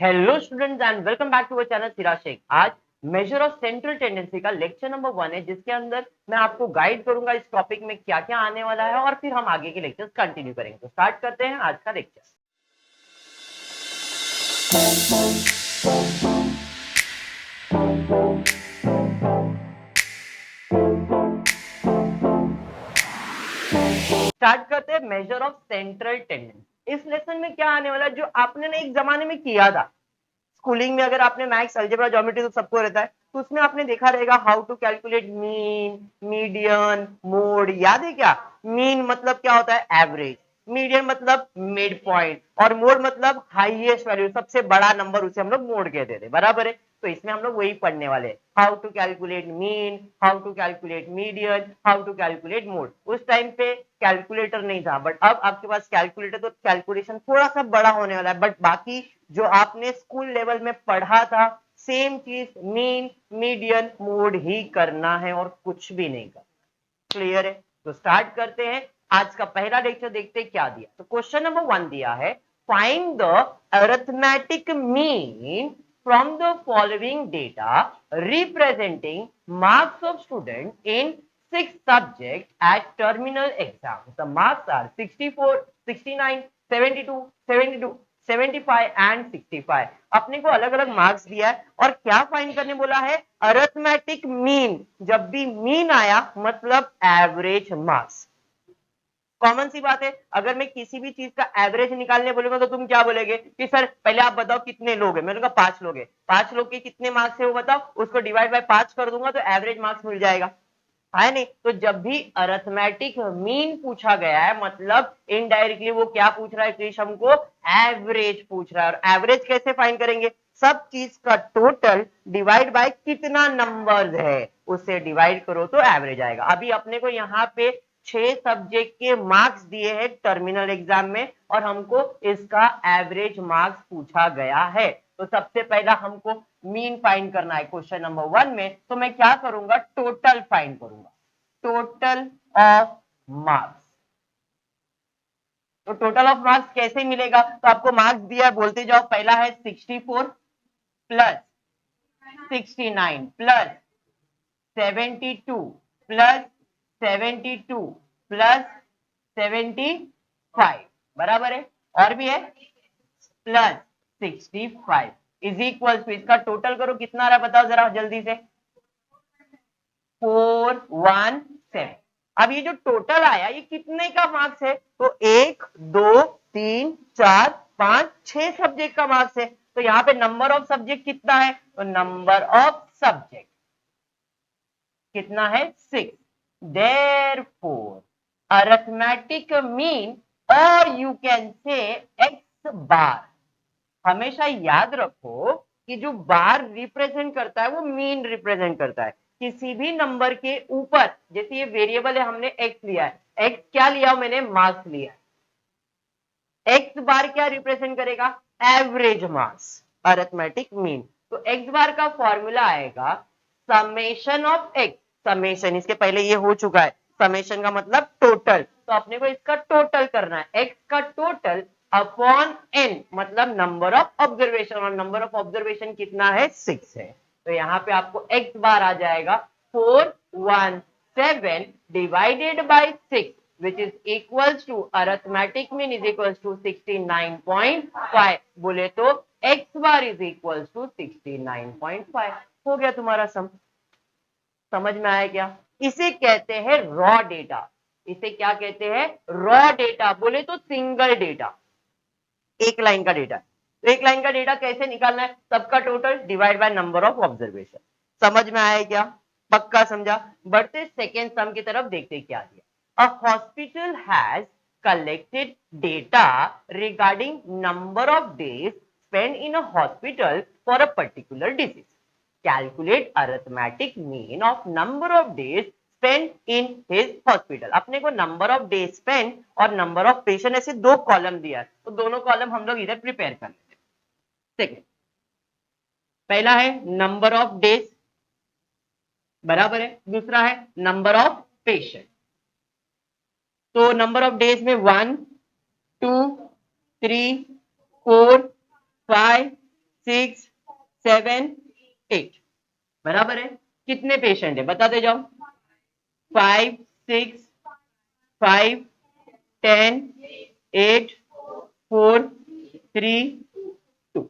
Hello students and welcome back to our channel Siraj Shaikh. आज measure of central tendency का lecture number 1 है, जिसके अंदर मैं आपको गाइड करूंगा इस टॉपिक में क्या क्या आने वाला है और फिर हम आगे के लेक्चर्स कंटिन्यू करेंगे। तो स्टार्ट करते हैं आज का लेक्चर। स्टार्ट करते हैं मेजर ऑफ सेंट्रल टेंडेंसी। इस लेसन में क्या आने वाला है, जो आपने ना एक जमाने में किया था स्कूलिंग में। अगर आपने मैथ्स, अलजेब्रा, ज्योमेट्री तो सबको रहता है, तो उसमें आपने देखा रहेगा how to calculate mean, median, mode. याद है क्या? मीन मतलब क्या होता है? एवरेज। मीडियन मतलब मिड पॉइंट, और मोड मतलब हाईएस्ट वैल्यू, सबसे बड़ा नंबर, उसे हम लोग मोड कहते थे। बराबर है? तो इसमें हम लोग वही पढ़ने वाले हैं, how to calculate mean, how to calculate median, how to calculate mode. उस टाइम पे कैलकुलेटर नहीं था, बट अब आपके पास कैलकुलेटर, तो कैलकुलेशन थोड़ा सा बड़ा होने वाला है। बट बाकी जो आपने स्कूल लेवल में पढ़ा था, सेम चीज मीन, मीडियन, मोड ही करना है और कुछ भी नहीं करना। क्लियर है? तो स्टार्ट करते हैं। आज का पहला लेक्चर देखते हैं क्या दिया। तो क्वेश्चन नंबर 1 दिया है, find the arithmetic mean from the following data representing marks of student in 6 subjects at terminal exam. The marks are 64, 69, 72, 72, 75 and 65। अपने को अलग अलग मार्क्स दिया है और क्या फाइंड करने बोला है? Arithmetic mean. जब भी मीन आया मतलब एवरेज मार्क्स। कॉमन सी बात है, अगर मैं किसी भी चीज का एवरेज निकालने बोलूंगा तो तुम क्या बोलेगे कि सर पहले आप बताओ कितने लोग हैं। मैंने कहा 5 लोग हैं। 5 लोग के कितने मार्क्स है वो बताओ, उसको डिवाइड बाय 5 कर दूंगा तो एवरेज मार्क्स मिल जाएगा, है नहीं? तो जब भी अरिथमेटिक मीन पूछा गया है मतलब इनडायरेक्टली वो क्या पूछ रहा है क्रिश? हमको एवरेज पूछ रहा है। और एवरेज कैसे फाइंड करेंगे? सब चीज का टोटल डिवाइड बाय कितना नंबर है, उससे डिवाइड करो तो एवरेज आएगा। अभी अपने को यहाँ पे 6 सब्जेक्ट के मार्क्स दिए हैं टर्मिनल एग्जाम में, और हमको इसका एवरेज मार्क्स पूछा गया है। तो सबसे पहला हमको मीन फाइंड करना है क्वेश्चन नंबर 1 में। तो मैं क्या करूंगा? टोटल फाइंड करूंगा, टोटल ऑफ मार्क्स। तो टोटल ऑफ मार्क्स कैसे मिलेगा? तो आपको मार्क्स दिया है, बोलते जाओ। पहला है 64 प्लस 69 प्लस 72 प्लस 72 प्लस 75, बराबर है? और भी है प्लस 65 इज इक्वल टू, इसका टोटल करो कितना आ रहा है बताओ जरा जल्दी से। 417। अब ये जो टोटल आया ये कितने का मार्क्स है? तो 1 2 3 4 5 6 सब्जेक्ट का मार्क्स है। तो यहाँ पे नंबर ऑफ सब्जेक्ट कितना है? तो नंबर ऑफ सब्जेक्ट कितना है? 6। देयरफॉर अरिथमेटिक मीन, और यू कैन से एक्स बार। हमेशा याद रखो कि जो बार रिप्रेजेंट करता है वो मीन रिप्रेजेंट करता है। किसी भी नंबर के ऊपर, जैसे ये वेरिएबल है, हमने एक्स लिया है, एक्स क्या लिया? मैंने मार्क्स लिया। एक्स बार क्या रिप्रेजेंट करेगा? Average marks, arithmetic mean. तो एक्स बार का फॉर्मूला आएगा समेशन ऑफ एक्स। समेशन इसके पहले ये हो चुका है, समेशन का मतलब टोटल। तो अपने को इसका टोटल करना है, एक्स का टोटल अपॉन एन मतलब नंबर ऑफ ऑब्जर्वेशन, और नंबर ऑफ ऑब्जर्वेशन कितना है? 6 है। तो यहाँ पे आपको एक्स बार आ जाएगा 417 divided by 6, which is equals to arithmetic mean is equals to 69.5। बोले तो x bar is equals to 69.5। हो गया तुम्हारा सम। समझ में आया क्या? इसे कहते हैं रॉ डेटा। इसे क्या कहते हैं? Raw data. बोले तो सिंगल डेटा, एक लाइन का डेटा। तो एक लाइन का डेटा कैसे निकालना है? सबका total divide by number of observation. समझ में आया क्या? पक्का समझा? बढ़ते सेकेंड सम की तरफ, देखते क्या दिया। अ hospital has collected data regarding number of days spent in a hospital for a particular disease. Calculate arithmetic mean of number of days spent in his hospital। अपने को नंबर ऑफ डे स्पेंड और number of patient ऐसे दो column दिया है, तो दोनों column हम लोग इधर प्रिपेयर कर लेते हैं। सेकेंड, पहला है नंबर ऑफ डेज, बराबर है। दूसरा है नंबर ऑफ पेशेंट। तो नंबर ऑफ डेज में 1 2 3 4 5 6 7 8 बराबर है। कितने पेशेंट है बताते जाओ। 5 6 5 10 8 4 3 2।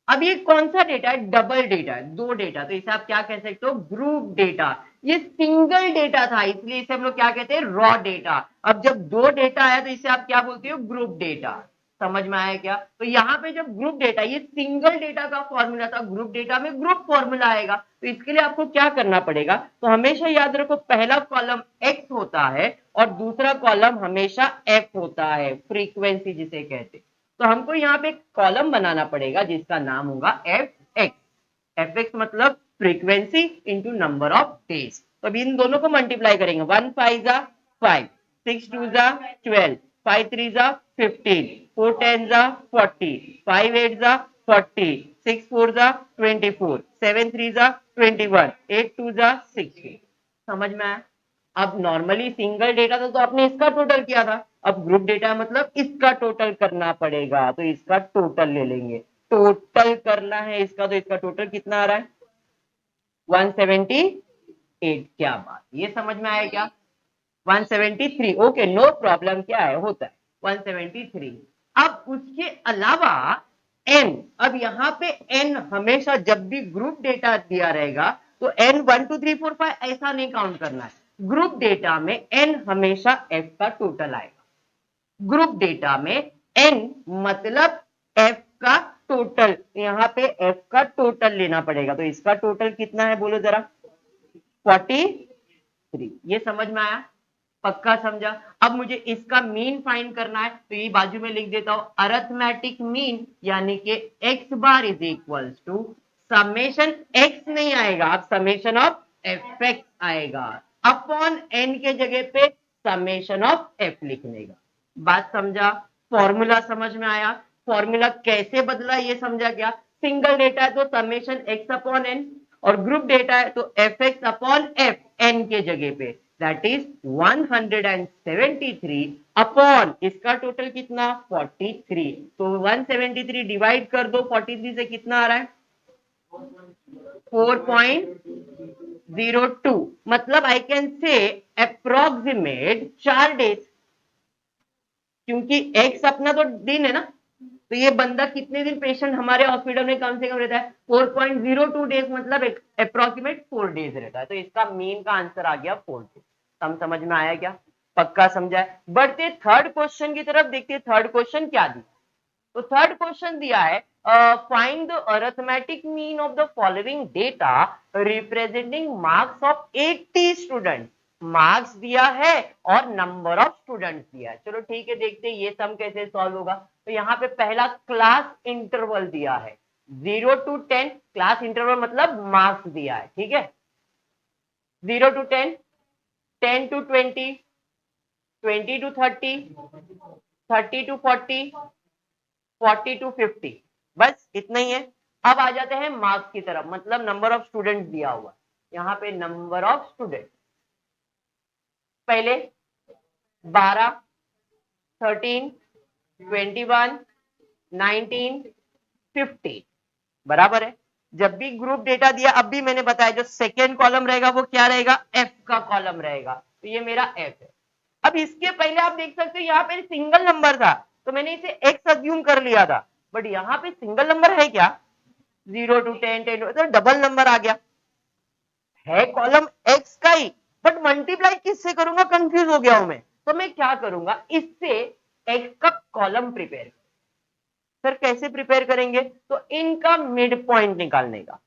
अब ये कौन सा डेटा है? डबल डेटा है, दो डेटा। तो इसे आप क्या कह सकते हो? Group data. ये सिंगल डेटा था इसलिए इसे हम लोग क्या कहते हैं? Raw data. अब जब दो डेटा आया तो इसे आप क्या बोलते हो? Group data. समझ में आया क्या? तो यहाँ पे जब ग्रुप डेटा, ये सिंगल डेटा का फॉर्मूला था, ग्रुप डेटा में ग्रुप फॉर्मूला आएगा। तो इसके लिए आपको क्या करना पड़ेगा? तो हमेशा याद रखो, पहला कॉलम एक्स होता है और दूसरा कॉलम हमेशा एफ होता है, फ्रीक्वेंसी जिसे कहते हैं। तो हमको यहाँ पे एक कॉलम बनाना पड़ेगा जिसका नाम होगा एफ एक्स। एफ एक्स मतलब frequency into number of days. तो अभी इन दोनों को मल्टीप्लाई करेंगे। 1 5 जा 5, 6 2 जा 12, 5 3 जा 15, 4 10 जा 40, 5 8 जा 40, 6 4 जा 24, 7 3 जा 21, 8 2 जा 60। समझ में आया? अब नॉर्मली सिंगल डेटा था तो आपने इसका टोटल किया था। अब ग्रुप डेटा मतलब इसका टोटल करना पड़ेगा, तो इसका टोटल ले लेंगे। टोटल करना है इसका, तो इसका टोटल कितना आ रहा है? 178। क्या बात, ये समझ में आया क्या? 173। ओके, नो प्रॉब्लम, क्या है होता है 173। अब उसके अलावा एन, अब यहां पे एन हमेशा जब भी ग्रुप डेटा दिया रहेगा तो एन 1 2 3 4 5 ऐसा नहीं काउंट करना है। ग्रुप डेटा में एन हमेशा एफ का टोटल आएगा। ग्रुप डेटा में एन मतलब एफ का टोटल, यहां पे एफ का टोटल लेना पड़ेगा। तो इसका टोटल कितना है बोलो जरा? 43। ये समझ में आया? पक्का समझा? अब मुझे इसका मीन फाइंड करना है, तो ये बाजू में लिख देता हूं, अरिथमेटिक मीन यानी कि X bar is equal to summation X नहीं आएगा, अब समेशन ऑफ एफ एक्स आएगा, अपॉन एन के जगह पे समेशन ऑफ एफ लिखने का। बात समझा? फॉर्मूला समझ में आया? फॉर्मूला कैसे बदला ये समझा क्या? सिंगल डेटा है तो समेशन एक्स अपॉन एन, और ग्रुप डेटा है तो F X upon F N के जगह पे, दैट इज 173 अपॉन इसका टोटल कितना? 43। तो 173 डिवाइड कर दो 43 से, कितना आ रहा है? 4.02। मतलब I can say approximate 4 days, क्योंकि एक्स अपना तो दिन है ना। तो ये बंदा कितने दिन पेशेंट हमारे हॉस्पिटल में कम से कम रहता है? 4.02 डेज, मतलब अप्रोक्सीमेट 4 डेज रहता है। तो इसका मीन का आंसर आ गया 4 डेज। समझ में आया क्या? पक्का समझा है? बढ़ते थर्ड क्वेश्चन की तरफ देखते हैं। थर्ड क्वेश्चन क्या दिया? तो थर्ड क्वेश्चन दिया है, find the arithmetic mean of the following data representing marks of 80 student. Marks दिया है और नंबर ऑफ स्टूडेंट्स दिया है। चलो ठीक है, देखते हैं ये सम कैसे सॉल्व होगा। तो यहाँ पे पहला क्लास इंटरवल दिया है 0 to 10। क्लास इंटरवल मतलब मार्क्स दिया है, ठीक है? 0 to 10, 10 to 20, 20 to 30, 30 to 40, 40 to 50। बस इतना ही है। अब आ जाते हैं मार्क्स की तरफ, मतलब नंबर ऑफ स्टूडेंट दिया हुआ। यहाँ पे नंबर ऑफ स्टूडेंट पहले 12, 13, 21, 19, 15 बराबर है। जब भी ग्रुप डेटा दिया, अब भी मैंने बताया जो सेकेंड कॉलम रहेगा वो क्या रहेगा? एफ का कॉलम रहेगा। तो ये मेरा एफ है। अब इसके पहले आप देख सकते हो यहाँ पे सिंगल नंबर था तो मैंने इसे एक्स अज्यूम कर लिया था, बट यहाँ पे सिंगल नंबर है क्या? 0 to 10, 10 तो डबल नंबर आ गया है। कॉलम एक्स का ही, बट मल्टीप्लाई किससे करूंगा? कंफ्यूज हो गया हूं मैं। तो मैं क्या करूंगा, इससे एक्स का कॉलम प्रिपेयर। सर कैसे प्रिपेयर करेंगे? तो इनका मिड पॉइंट निकालने का।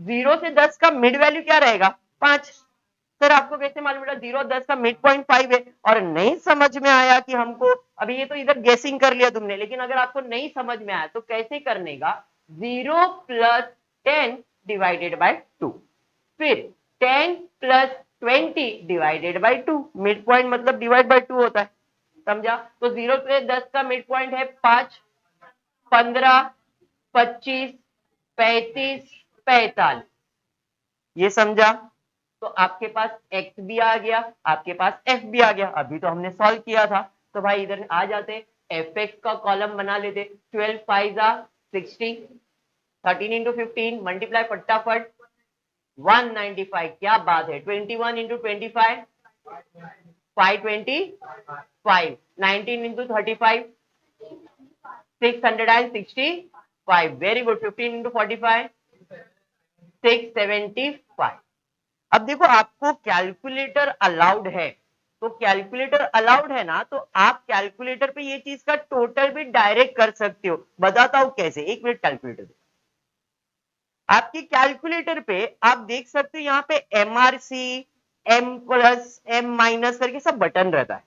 0 से 10 का मिड वैल्यू क्या रहेगा? 5। सर आपको कैसे मालूम पड़ा? 0 10 का मिड पॉइंट 5 है। और नहीं समझ में आया कि हमको, अभी ये तो इधर गेसिंग कर लिया तुमने, लेकिन अगर आपको नहीं समझ में आया तो कैसे करने का? 0 प्लस 10 डिवाइडेड बाय 2, फिर 10 plus 20 divided by 2। Mid point मतलब डिवाइड बाय 2 होता है, समझा? तो 0 से 10 का मिड पॉइंट है 5, 15, 25, 35, 45। ये समझा? तो आपके पास x भी आ गया, आपके पास f भी आ गया। अभी तो हमने सॉल्व किया था। तो भाई इधर आ जाते, एफ एक्स का कॉलम बना लेते। 12 5 60, 13 इंटू 15 मल्टीप्लाई फटाफट 195, क्या बात है। 21 into 25 525, 19 into 35 665, very good. 15 into 45 675। अब देखो आपको कैलकुलेटर अलाउड है, तो कैलकुलेटर अलाउड है ना, तो आप कैलकुलेटर पे ये चीज का टोटल भी डायरेक्ट कर सकते हो। बताता हूं कैसे, एक मिनट कैलकुलेटर। आपकी कैलकुलेटर पे आप देख सकते हो यहाँ पे MRC, M plus, M minus करके सब बटन रहता है।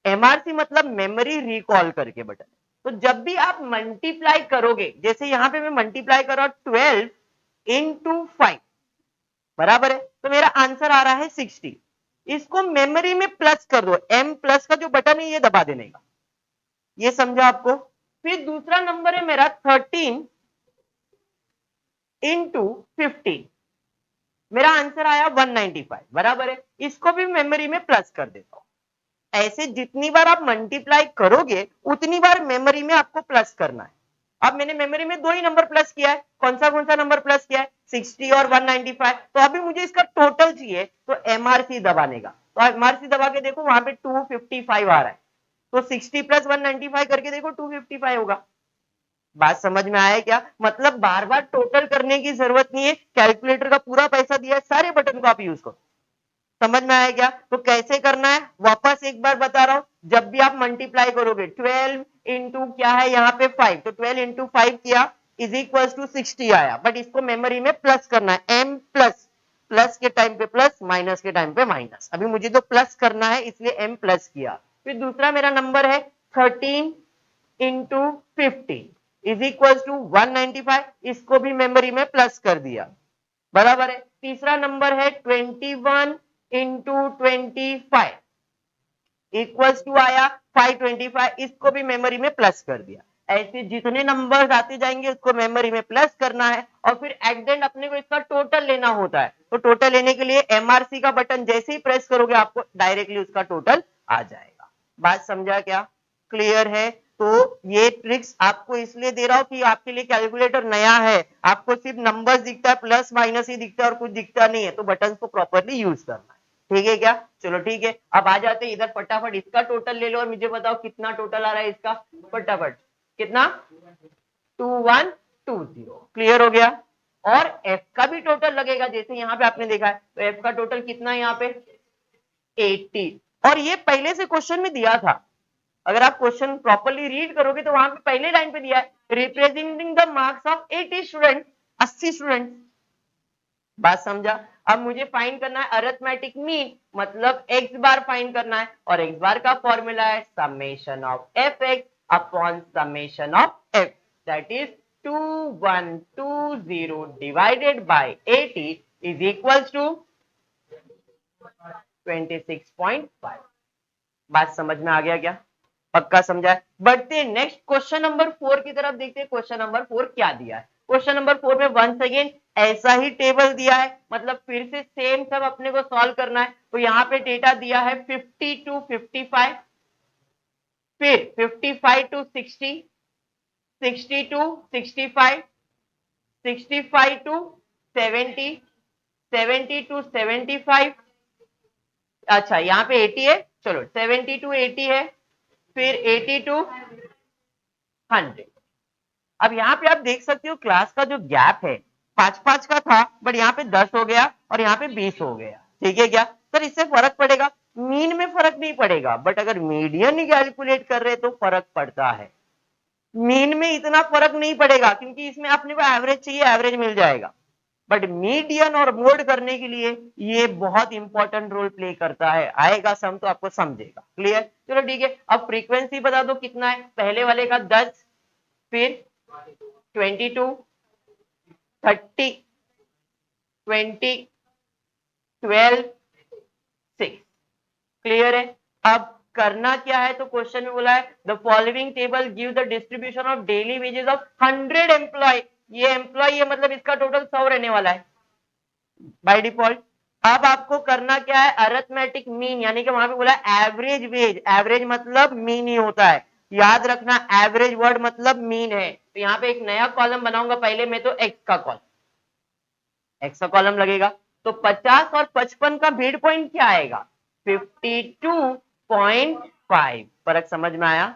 एमआरसी मतलब मेमोरी रिकॉल करके बटन। तो जब भी आप मल्टीप्लाई करोगे, जैसे यहाँ पे मैं मल्टीप्लाई कर रहा हूं 12 इंटू 5, बराबर है, तो मेरा आंसर आ रहा है 60। इसको मेमोरी में प्लस कर दो, एम प्लस का जो बटन है ये दबा देने का। ये समझा आपको। फिर दूसरा नंबर है मेरा 13 इंटू 15, मेरा आंसर आया 195, बराबर है। इसको भी मेमोरी में प्लस कर देता हूं। ऐसे जितनी बार आप मल्टीप्लाई करोगे उतनी बार मेमोरी में आपको प्लस करना है। अब मैंने मेमोरी में दो ही नंबर प्लस किया है, कौन सा नंबर प्लस किया है, 60 और 195। तो अभी मुझे इसका टोटल चाहिए, तो एमआरसी दबाने का। तो एमआरसी दबा के देखो वहां पे 255 आ रहा है, तो 60 प्लस 195 करके देखो 255 होगा। बात समझ में आया क्या? मतलब बार बार टोटल करने की जरूरत नहीं है, कैलकुलेटर का पूरा पैसा दिया है, सारे बटन को आप यूज करो। समझ में आया क्या? तो कैसे करना है वापस एक बार बता रहा हूं। जब भी आप मल्टीप्लाई करोगे 12 इंटू क्या है यहाँ पे 5, तो 12 इंटू 5 किया इज इक्वल टू 60 आया, बट इसको मेमोरी में प्लस करना है। एम प्लस, प्लस के टाइम पे प्लस, माइनस के टाइम पे माइनस। अभी मुझे तो प्लस करना है इसलिए एम प्लस किया। फिर दूसरा मेरा नंबर है 13 इंटू 15 इज इक्वल टू 195, इसको भी मेमोरी में प्लस कर दिया, बराबर है। तीसरा नंबर है 21 इंटू 25 इक्वल्स टू आया 525, इसको भी मेमोरी में प्लस कर दिया। ऐसे जितने नंबर्स आते जाएंगे उसको मेमोरी में प्लस करना है, और फिर एट द एंड अपने को इसका टोटल लेना होता है। तो टोटल लेने के लिए एमआरसी का बटन जैसे ही प्रेस करोगे आपको डायरेक्टली उसका टोटल आ जाएगा। बात समझा क्या? क्लियर है? तो ये ट्रिक्स आपको इसलिए दे रहा हूं कि आपके लिए कैलकुलेटर नया है, आपको सिर्फ नंबर्स दिखता है, प्लस माइनस ही दिखता है और कुछ दिखता नहीं है, तो बटन को प्रॉपरली यूज करना है। ठीक है क्या? चलो ठीक है, अब आ जाते हैं इधर। फटाफट इसका टोटल ले लो और मुझे बताओ कितना टोटल आ रहा है इसका। फटाफट कितना? 2120। क्लियर हो गया? और एफ का भी टोटल लगेगा, जैसे यहाँ पे आपने देखा है, तो एफ का टोटल कितना है यहाँ पे 80। और ये पहले से क्वेश्चन में दिया था, अगर आप क्वेश्चन प्रॉपरली रीड करोगे तो वहां पे पहले लाइन पे दिया है representing the marks of 80 student, 80 student. बात समझा? अब मुझे फाइंड करना है अरिथमेटिक मीन, मतलब एक्स बार फाइंड करना है, और एक्स बार का फॉर्मूला है summation of F X upon summation of F, that is 2120 divided by 80 is equals to 26.5। बात समझ में आ गया क्या? पक्का समझा है? बढ़ते हैं नेक्स्ट क्वेश्चन नंबर 4 की तरफ, देखते हैं क्वेश्चन नंबर 4 क्या दिया है। क्वेश्चन नंबर 4 में वंस अगेन ऐसा ही टेबल दिया है, मतलब फिर से सेम सब अपने को सॉल्व करना है। तो यहाँ पे डेटा दिया है 50 टू 55, फिर 55 टू 60, 60 टू 65, 65 टू 70, 70 टू 75, अच्छा यहाँ पे 80 है, चलो 70 टू 80 है, फिर 80 टू 100। अब यहाँ पे आप देख सकते हो क्लास का जो गैप है 5-5 का था, बट यहाँ पे 10 हो गया और यहाँ पे 20 हो गया। ठीक है क्या सर? इससे फर्क पड़ेगा? मीन में फर्क नहीं पड़ेगा, बट अगर मीडियन ही कैलकुलेट कर रहे तो फर्क पड़ता है। मीन में इतना फर्क नहीं पड़ेगा क्योंकि इसमें अपने को एवरेज चाहिए, एवरेज मिल जाएगा, बट मीडियन और मोड करने के लिए ये बहुत इंपॉर्टेंट रोल प्ले करता है। आएगा सम तो आपको समझेगा। क्लियर? चलो ठीक है। अब फ्रीक्वेंसी बता दो कितना है, पहले वाले का 10, फिर 22, 30, 20, 12, 6। क्लियर है? अब करना क्या है, तो क्वेश्चन में बोला है the following table give the distribution of daily wages of 100 employ. ये एम्प्लॉय है, मतलब इसका टोटल 100 रहने वाला है बाय डिफॉल्ट। अब आपको करना क्या है, अरिथमेटिक मीन, यानी कि वहां पे बोला एवरेज वेज, एवरेज मतलब मीन ही होता है। याद रखना एवरेज वर्ड मतलब मीन है। तो यहाँ पे एक नया कॉलम बनाऊंगा, पहले मैं तो एक्स का कॉलम लगेगा। तो 50 और 55 का मिड पॉइंट क्या आएगा? 52.5। फर्क समझ में आया?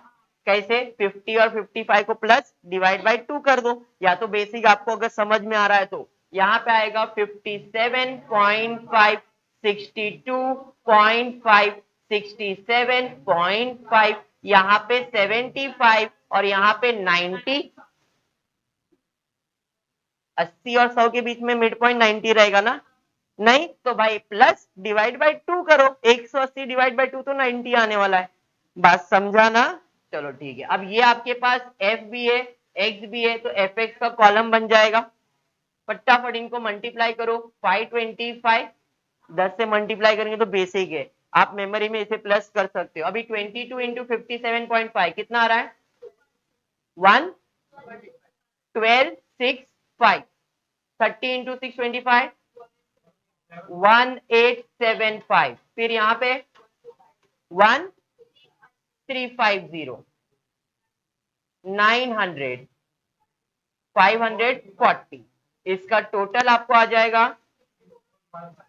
कैसे? 50 और 55 को प्लस डिवाइड बाय 2 कर दो, या तो बेसिक आपको अगर समझ में आ रहा है तो यहाँ पे आएगा 57.5, 62.5, 67.5, यहाँ पे 75 और यहाँ पे 90। 80 और 100 के बीच में मिड पॉइंट 90 रहेगा ना? नहीं तो भाई प्लस डिवाइड बाय 2 करो, 180 डिवाइड बाय 2 तो 90 आने वाला है। बात समझा ना? चलो ठीक है। अब ये आपके पास एफ भी है, एक्स भी है, तो एफ एक्स का कॉलम बन जाएगा। फटाफट इनको मल्टीप्लाई करो। 525 10 से मल्टीप्लाई करेंगे तो बेसिक है, आप मेमोरी में इसे प्लस कर सकते हो। अभी 22 इंटू 57.5 कितना आ रहा है? 1 12 6 5। 30 इंटू 6 25, 1875। फिर यहाँ पे 1350, 900, 540। इसका टोटल आपको आ जाएगा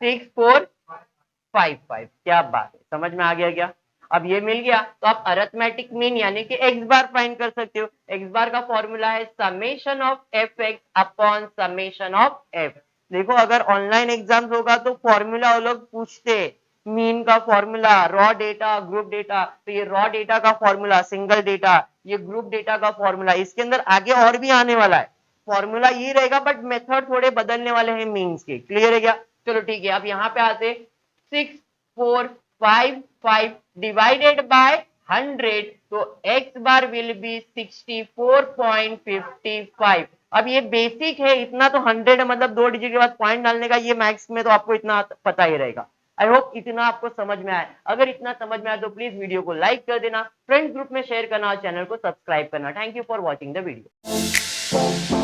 6455। क्या बात है, समझ में आ गया क्या? अब ये मिल गया तो आप अरिथमेटिक मीन यानी कि एक्स बार फाइंड कर सकते हो। एक्स बार का फॉर्मूला है summation of F X upon summation of F. देखो अगर ऑनलाइन एग्जाम्स होगा तो फॉर्मूला वो लोग पूछते, मीन का formula, raw data, group data. तो ये रॉ डेटा का फॉर्मूला सिंगल डेटा, ये ग्रुप डेटा का फॉर्मूला। इसके अंदर आगे और भी आने वाला है, फॉर्मूला ये रहेगा बट मेथड थोड़े बदलने वाले हैं मीन्स के। क्लियर है क्या? चलो ठीक है। अब यहाँ पे आते 6455 डिवाइडेड बाय 100, तो x बार विल बी 64.55। अब ये बेसिक है, इतना तो 100 मतलब 2 डिजिट के बाद पॉइंट डालने का, ये मैथ्स में तो आपको इतना पता ही रहेगा। आई होप इतना आपको समझ में आया। अगर इतना समझ में आया तो प्लीज वीडियो को लाइक कर देना, फ्रेंड्स ग्रुप में शेयर करना और चैनल को सब्सक्राइब करना। Thank you for watching the video.